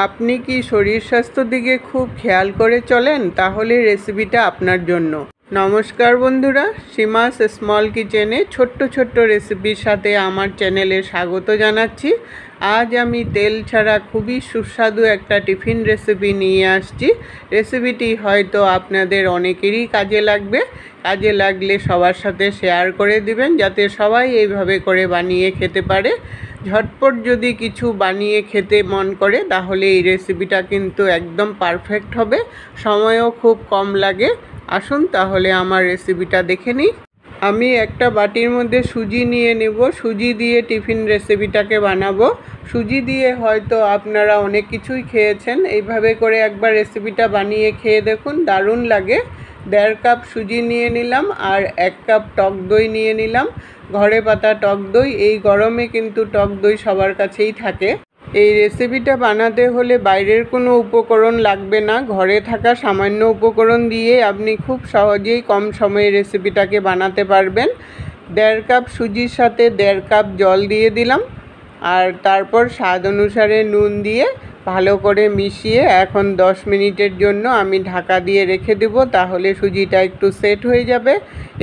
আপনি কি শরীর স্বাস্থ্যের দিকে খুব খেয়াল করে চলেন? তাহলে রেসিপিটা আপনার জন্য। নমস্কার বন্ধুরা, সীমাস স্মল কিচেনে ছোট্ট ছোট্ট রেসিপির সাথে আমার চ্যানেলে স্বাগত জানাচ্ছি। আজ আমি তেল ছাড়া খুবই সুস্বাদু একটা টিফিন রেসিপি নিয়ে আসছি। রেসিপিটি হয়তো আপনাদের অনেকেরই কাজে লাগবে। কাজে লাগলে সবার সাথে শেয়ার করে দিবেন, যাতে সবাই এইভাবে করে বানিয়ে খেতে পারে। ঝটপট যদি কিছু বানিয়ে খেতে মন করে তাহলে এই রেসিপিটা কিন্তু একদম পারফেক্ট হবে, সময়ও খুব কম লাগে। আসুন তাহলে আমার রেসিপিটা দেখে নিই। আমি একটা বাটির মধ্যে সুজি নিয়ে নেব। সুজি দিয়ে টিফিন রেসিপিটাকে বানাবো। সুজি দিয়ে হয়তো আপনারা অনেক কিছুই খেয়েছেন, এইভাবে করে একবার রেসিপিটা বানিয়ে খেয়ে দেখুন, দারুণ লাগে। 1.5 কাপ সুজি নিয়ে নিলাম আর 1 কাপ টক দই নিয়ে নিলাম, ঘরে পাতা টক দই। এই গরমে কিন্তু টক দই সবার কাছেই থাকে। এই রেসিপিটা বানাতে হলে বাইরের কোনো উপকরণ লাগবে না, ঘরে থাকা সামান্য উপকরণ দিয়ে আপনি খুব সহজেই কম সময়ে রেসিপিটাকে বানাতে পারবেন। 1.5 কাপ সুজির সাথে 1.5 কাপ জল দিয়ে দিলাম, আর তারপর স্বাদ অনুসারে নুন দিয়ে ভালো করে মিশিয়ে এখন 10 মিনিটের জন্য আমি ঢাকা দিয়ে রেখে দেব, তাহলে সুজিটা একটু সেট হয়ে যাবে।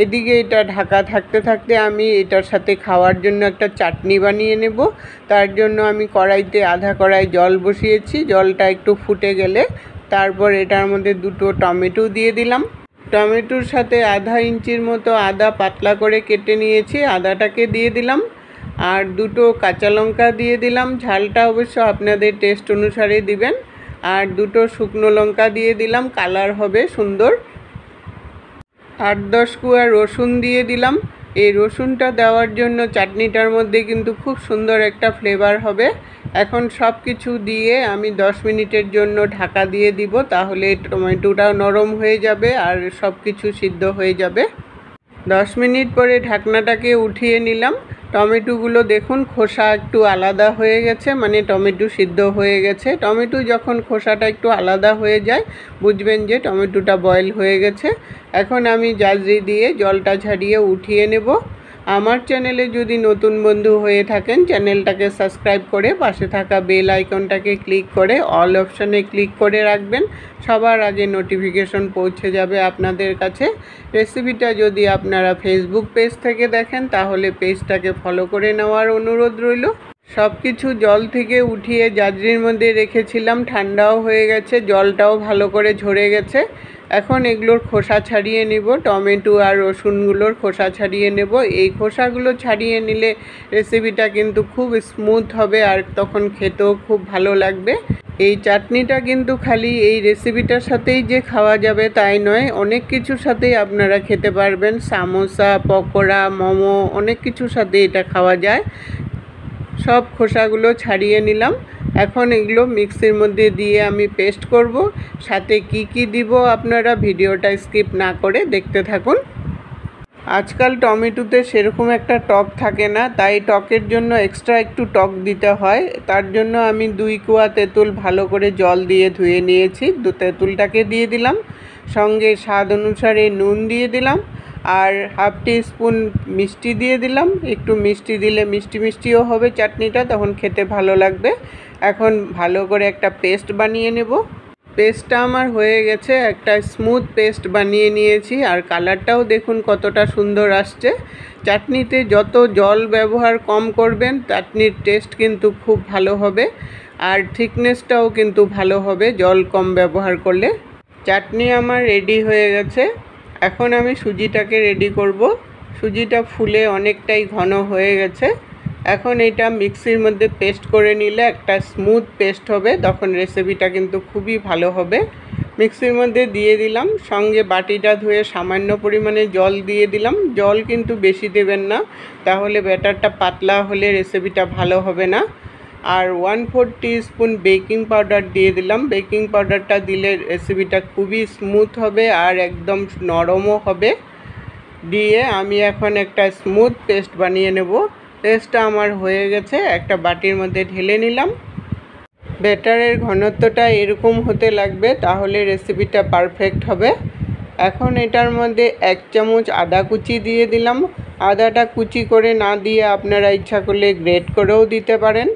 এদিকে এটা ঢাকা থাকতে থাকতে আমি এটার সাথে খাওয়ার জন্য একটা চাটনি বানিয়ে নেব। তার জন্য আমি কড়াইতে আধা কড়াই জল বসিয়েছি। জলটা একটু ফুটে গেলে তারপর এটার মধ্যে 2টো টমেটো দিয়ে দিলাম। টমেটোর সাথে আধা ইঞ্চির মতো আদা পাতলা করে কেটে নিয়েছি, আদাটাকে দিয়ে দিলাম। আর 2টো কাঁচা লঙ্কা দিয়ে দিলাম, ঝালটা অবশ্য আপনাদের টেস্ট অনুসারে দিবেন। আর 2টো শুকনো লঙ্কা দিয়ে দিলাম, কালার হবে সুন্দর। 8-10 কোয়া রসুন দিয়ে দিলাম। এই রসুনটা দেওয়ার জন্য চাটনিটার মধ্যে কিন্তু খুব সুন্দর একটা ফ্লেভার হবে। এখন সব কিছু দিয়ে আমি 10 মিনিটের জন্য ঢাকা দিয়ে দিব, তাহলে টমেটোটাও নরম হয়ে যাবে আর সব কিছু সিদ্ধ হয়ে যাবে। 10 মিনিট পরে ঢাকনাটাকে উঠিয়ে নিলাম। টমেটোগুলো দেখুন খোসা একটু আলাদা হয়ে গেছে, মানে টমেটো সিদ্ধ হয়ে গেছে। টমেটো যখন খোসাটা একটু আলাদা হয়ে যায় বুঝবেন যে টমেটোটা বয়েল হয়ে গেছে। এখন আমি জাজরি দিয়ে জলটা ঝারিয়ে উঠিয়ে নেব। আমার চ্যানেলে যদি নতুন বন্ধু হয়ে থাকেন, চ্যানেলটাকে সাবস্ক্রাইব করে পাশে থাকা বেল আইকনটাকে ক্লিক করে অল অপশানে ক্লিক করে রাখবেন, সবার আগে নোটিফিকেশন পৌঁছে যাবে আপনাদের কাছে। রেসিপিটা যদি আপনারা ফেসবুক পেজ থেকে দেখেন তাহলে পেজটাকে ফলো করে নেওয়ার অনুরোধ রইল। সব কিছু জল থেকে উঠিয়ে জাজরির মধ্যে রেখেছিলাম, ঠান্ডাও হয়ে গেছে, জলটাও ভালো করে ঝরে গেছে। এখন এগুলোর খোসা ছাড়িয়ে নেব, টমেটো আর রসুনগুলোর খোসা ছাড়িয়ে নেব। এই খোসাগুলো ছাড়িয়ে নিলে রেসিপিটা কিন্তু খুব স্মুথ হবে আর তখন খেতেও খুব ভালো লাগবে। এই চাটনিটা কিন্তু খালি এই রেসিপিটার সাথেই যে খাওয়া যাবে তাই নয়, অনেক কিছুর সাথেই আপনারা খেতে পারবেন। সামোসা, পকোড়া, মোমো, অনেক কিছুর সাথে এটা খাওয়া যায়। সব খোসাগুলো ছাড়িয়ে নিলাম। এখন এগুলো মিক্সির মধ্যে দিয়ে আমি পেস্ট করব। সাথে কি কি দিব আপনারা ভিডিওটা স্কিপ না করে দেখতে থাকুন। আজকাল টমেটোতে সেরকম একটা টক থাকে না, তাই টকের জন্য এক্সট্রা একটু টক দিতে হয়। তার জন্য আমি 2 কোয়া তেঁতুল ভালো করে জল দিয়ে ধুয়ে নিয়েছি, তেঁতুলটাকে দিয়ে দিলাম। সঙ্গে স্বাদ অনুসারে নুন দিয়ে দিলাম আর হাফ টিস্পুন মিষ্টি দিয়ে দিলাম। একটু মিষ্টি দিলে মিষ্টি মিষ্টিও হবে চাটনিটা, তখন খেতে ভালো লাগবে। এখন ভালো করে একটা পেস্ট বানিয়ে নেব। পেস্টটা আমার হয়ে গেছে, একটা স্মুথ পেস্ট বানিয়ে নিয়েছি আর কালারটাও দেখুন কতটা সুন্দর আসছে। চাটনিতে যত জল ব্যবহার কম করবেন চাটনির টেস্ট কিন্তু খুব ভালো হবে আর থিকনেসটাও কিন্তু ভালো হবে জল কম ব্যবহার করলে। চাটনি আমার রেডি হয়ে গেছে। এখন আমি সুজিটাকে রেডি করব। সুজিটা ফুলে অনেকটাই ঘন হয়ে গেছে। এখন এটা মিক্সির মধ্যে পেস্ট করে নিলে একটা স্মুথ পেস্ট হবে, তখন রেসিপিটা কিন্তু খুবই ভালো হবে। মিক্সির মধ্যে দিয়ে দিলাম, সঙ্গে বাটিটা ধুয়ে সামান্য পরিমাণে জল দিয়ে দিলাম। জল কিন্তু বেশি দেবেন না, তাহলে ব্যাটারটা পাতলা হলে রেসিপিটা ভালো হবে না। আর 1/4 টিস্পুন বেকিং পাউডার দিয়ে দিলাম। বেকিং পাউডারটা দিলে রেসিপিটা খুবই স্মুথ হবে আর একদম নরমও হবে। দিয়ে আমি এখন একটা স্মুথ পেস্ট বানিয়ে নেব। পেস্টটা আমার হয়ে গেছে, একটা বাটির মধ্যে ঢেলে নিলাম। ব্যাটারের ঘনত্বটা এরকম হতে লাগবে, তাহলে রেসিপিটা পারফেক্ট হবে। এখন এটার মধ্যে 1 চামচ আদা কুচি দিয়ে দিলাম। আদাটা কুচি করে না দিয়ে আপনারা ইচ্ছা করলে গ্রেট করেও দিতে পারেন।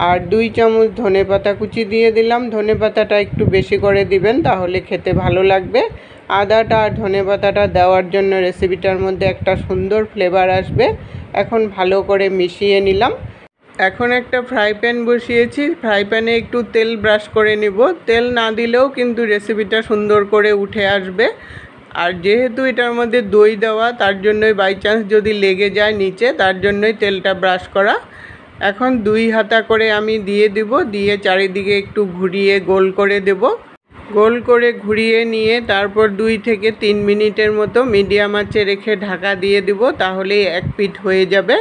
আর 2 চামচ ধনেপাতা কুচি দিয়ে দিলাম। ধনেপাতাটা একটু বেশি করে দিবেন, তাহলে খেতে ভালো লাগবে। আদাটা আর ধনেপাতাটা দেওয়ার জন্য রেসিপিটার মধ্যে একটা সুন্দর ফ্লেভার আসবে। এখন ভালো করে মিশিয়ে নিলাম। এখন একটা ফ্রাই প্যান বসিয়েছি। ফ্রাই প্যানে একটু তেল ব্রাশ করে নিব। তেল না দিলেও কিন্তু রেসিপিটা সুন্দর করে উঠে আসবে। আর যেহেতু এটার মধ্যে দই দেওয়া, তার জন্যই বাই চান্স যদি লেগে যায় নিচে, তার জন্যই তেলটা ব্রাশ করা। এখন 2 হাতা করে আমি দিয়ে দিব, দিয়ে চারিদিকে একটু ঘুরিয়ে গোল করে দেব। গোল করে ঘুরিয়ে নিয়ে তারপর 2 থেকে 3 মিনিটের মতো মিডিয়াম আঁচে রেখে ঢাকা দিয়ে দিব, তাহলেই এক পিঠ হয়ে যাবে।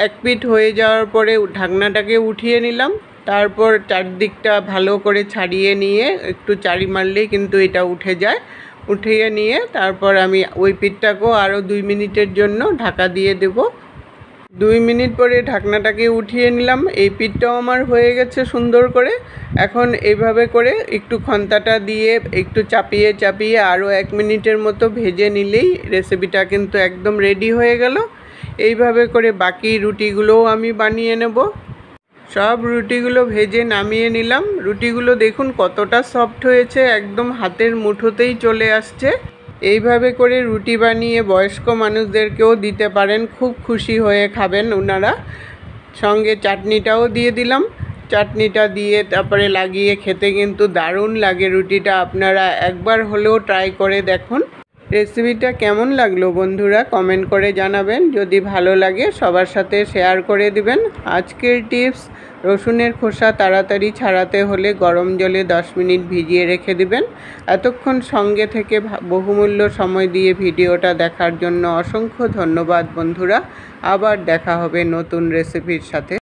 এক পিঠ হয়ে যাওয়ার পরে ঢাকনাটাকে উঠিয়ে নিলাম। তারপর চারদিকটা ভালো করে ছাড়িয়ে নিয়ে একটু চারি মারলেই কিন্তু এটা উঠে যায়। উঠিয়ে নিয়ে তারপর আমি ওই পিঠটাকেও আরও 2 মিনিটের জন্য ঢাকা দিয়ে দেব। 2 মিনিট পরে ঢাকনাটাকে উঠিয়ে নিলাম। এই পিঠটাও আমার হয়ে গেছে সুন্দর করে। এখন এইভাবে করে একটু খন্তাটা দিয়ে একটু চাপিয়ে চাপিয়ে আরও 1 মিনিটের মতো ভেজে নিলেই রেসিপিটা কিন্তু একদম রেডি হয়ে গেল। এইভাবে করে বাকি রুটিগুলোও আমি বানিয়ে নেব। সব রুটিগুলো ভেজে নামিয়ে নিলাম। রুটিগুলো দেখুন কতটা সফট হয়েছে, একদম হাতের মুঠোতেই চলে আসছে। এইভাবে করে রুটি বানিয়ে বয়স্ক মানুষদেরকেও দিতে পারেন, খুব খুশি হয়ে খাবেন ওনারা। সঙ্গে চাটনিটাও দিয়ে দিলাম। চাটনিটা দিয়ে তারপরে লাগিয়ে খেতে কিন্তু দারুণ লাগে রুটিটা। আপনারা একবার হলেও ট্রাই করে দেখুন। রেসিপিটা কেমন লাগলো বন্ধুরা কমেন্ট করে জানাবেন। যদি ভালো লাগে সবার সাথে শেয়ার করে দিবেন। আজকের টিপস, রসুনের খোসা তাড়াতাড়ি ছাড়াতে হলে গরম জলে 10 মিনিট ভিজিয়ে রেখে দিবেন। এতক্ষণ সঙ্গে থেকে বহুমূল্য সময় দিয়ে ভিডিওটা দেখার জন্য অসংখ্য ধন্যবাদ বন্ধুরা। আবার দেখা হবে নতুন রেসিপির সাথে।